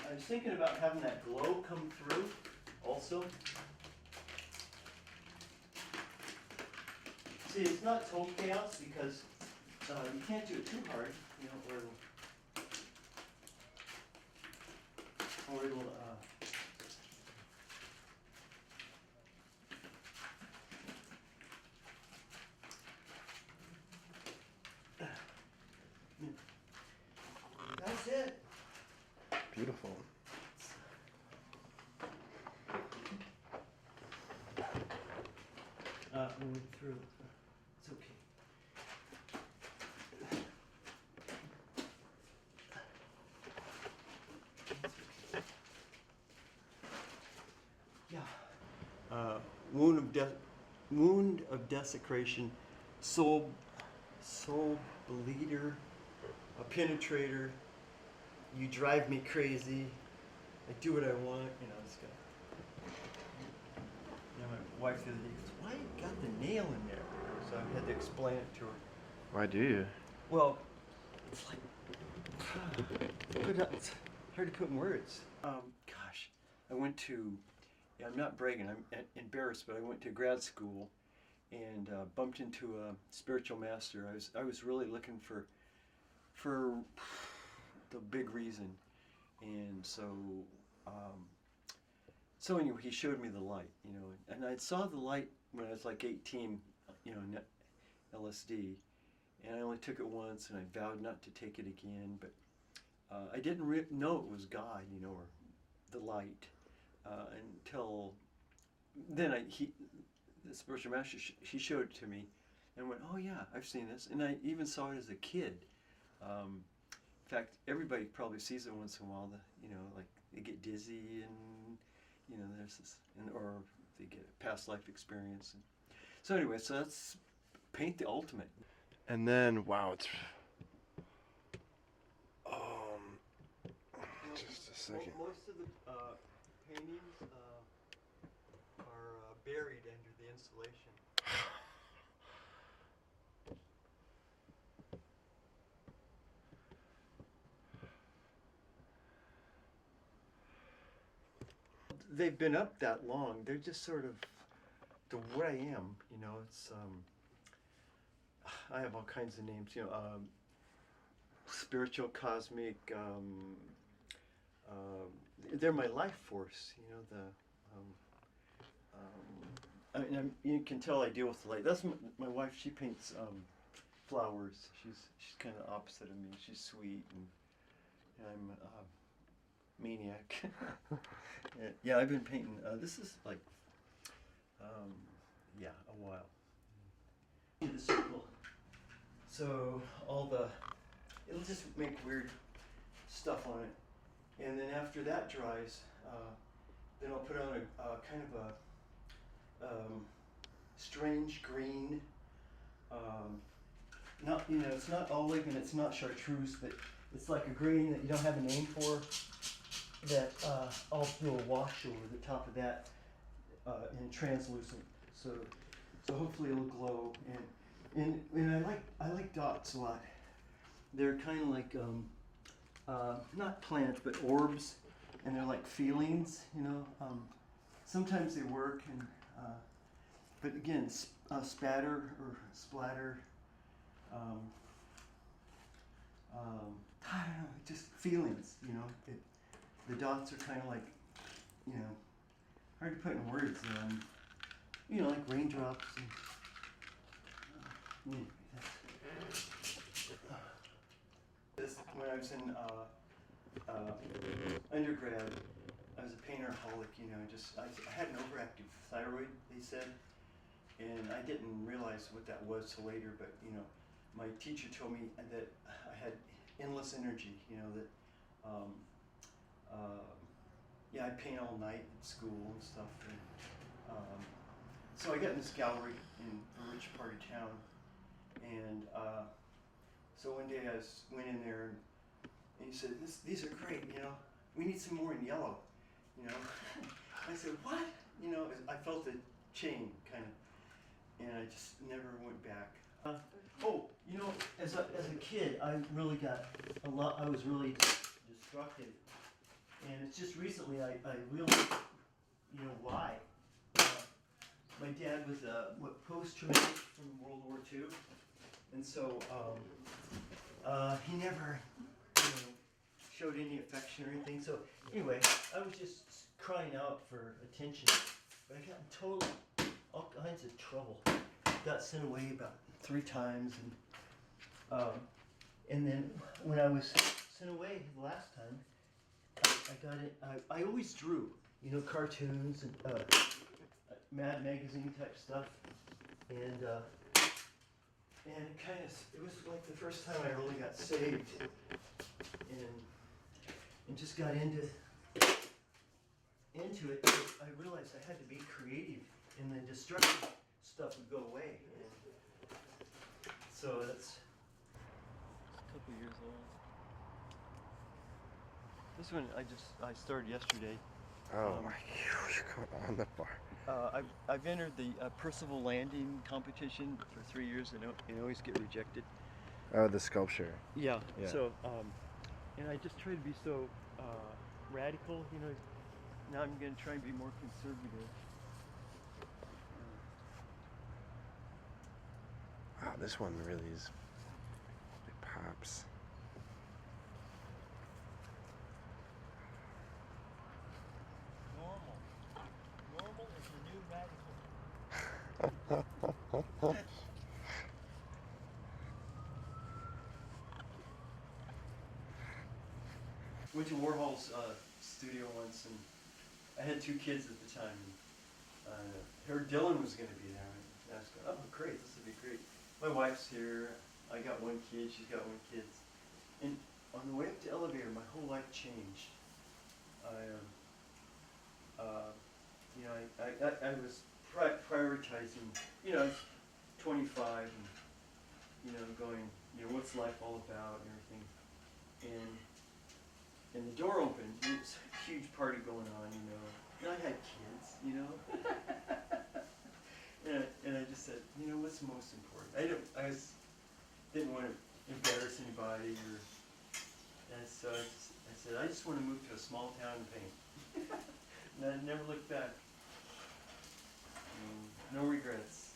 I was thinking about having that glow come through also. See, it's not total chaos because you can't do it too hard, you know, or it'll that's it. Beautiful. We went through. It's okay. Yeah. Wound of desecration, soul bleeder, a penetrator. You drive me crazy. I do what I want. You know, this guy. You know, my wife the other day goes, "Why you got the nail in there?" So I had to explain it to her. Why do you? Well, it's like it's hard to put in words. Gosh, I went to. Yeah, I'm not bragging. I'm embarrassed, but I went to grad school and bumped into a spiritual master. I was really looking for the big reason, and so anyway, he showed me the light, you know, and I saw the light when I was like 18, you know, LSD, and I only took it once, and I vowed not to take it again, but I didn't know it was God, you know, or the light, until then the spiritual master, he showed it to me, and went, "Oh yeah, I've seen this," and I even saw it as a kid. In fact, everybody probably sees it once in a while. You know, like they get dizzy, and you know, there's this, or they get a past life experience. And so anyway, so that's paint the ultimate. And then, wow, it's just a second. Most of the paintings are buried under the installation. They've been up that long. They're just sort of what I am. You know, it's I have all kinds of names. You know, spiritual, cosmic. They're my life force. You know, I mean, you can tell I deal with the light. That's my wife. She paints flowers. She's kind of opposite of me. She's sweet, and I'm maniac. Yeah, I've been painting. This is like, yeah, a while. The circle. So it'll just make weird stuff on it, and then after that dries, then I'll put on a kind of a strange green. Not, you know, it's not olive and it's not chartreuse, but it's like a green that you don't have a name for. That I'll do a wash over the top of that in translucent. So hopefully it'll glow. And I like dots a lot. They're kind of like not plants but orbs, and they're like feelings. You know, sometimes they work, and but again, spatter or splatter. I don't know, just feelings. You know. The dots are kind of like, you know, hard to put in words. You know, like raindrops. And, when I was in undergrad, I was a painterholic. You know, I had an overactive thyroid, they said, and I didn't realize what that was till later. But you know, my teacher told me that I had endless energy. You know that. Yeah, I paint all night at school and stuff. And, so I got in this gallery in a rich part of town, and so one day I went in there, and he said, "These are great. You know, we need some more in yellow." You know, I said, "What?" You know, I felt a chain kind of, and I just never went back. Oh, you know, as a kid, I really got a lot. I was really destructive. And it's just recently I realized, you know, why. My dad was post-traumatic from World War II, and so he never, you know, showed any affection or anything. So anyway, I was just crying out for attention, but I got in all kinds of trouble. Got sent away about 3 times, and then when I was sent away the last time, I got it. I always drew, you know, cartoons and Mad Magazine type stuff, and it was like the first time I really got saved, and just got into it. I realized I had to be creative, and the destructive stuff would go away. And so that's a couple years old. This one I started yesterday. Oh my gosh, you're going on the bar. I've entered the Percival Landing competition for 3 years, and I always get rejected. Oh, the sculpture. Yeah. Yeah. So, and I just try to be so radical, you know. Now I'm going to try and be more conservative. Wow, this one really is. It pops. Normal is the new radical. Went to Warhol's studio once, and I had 2 kids at the time. And, heard Dylan was going to be there. And I was going, oh, great, this would be great. My wife's here. I got 1 kid. She's got 1 kid. And on the way up to the elevator, my whole life changed. You know, I was prioritizing. You know, I was 25, and you know, going, you know, what's life all about and everything. And the door opened. There was a huge party going on, you know. And I had kids, you know. and I just said, you know, what's most important? I didn't want to embarrass anybody, and so I said, I just want to move to a small town and paint. And I never looked back. No regrets.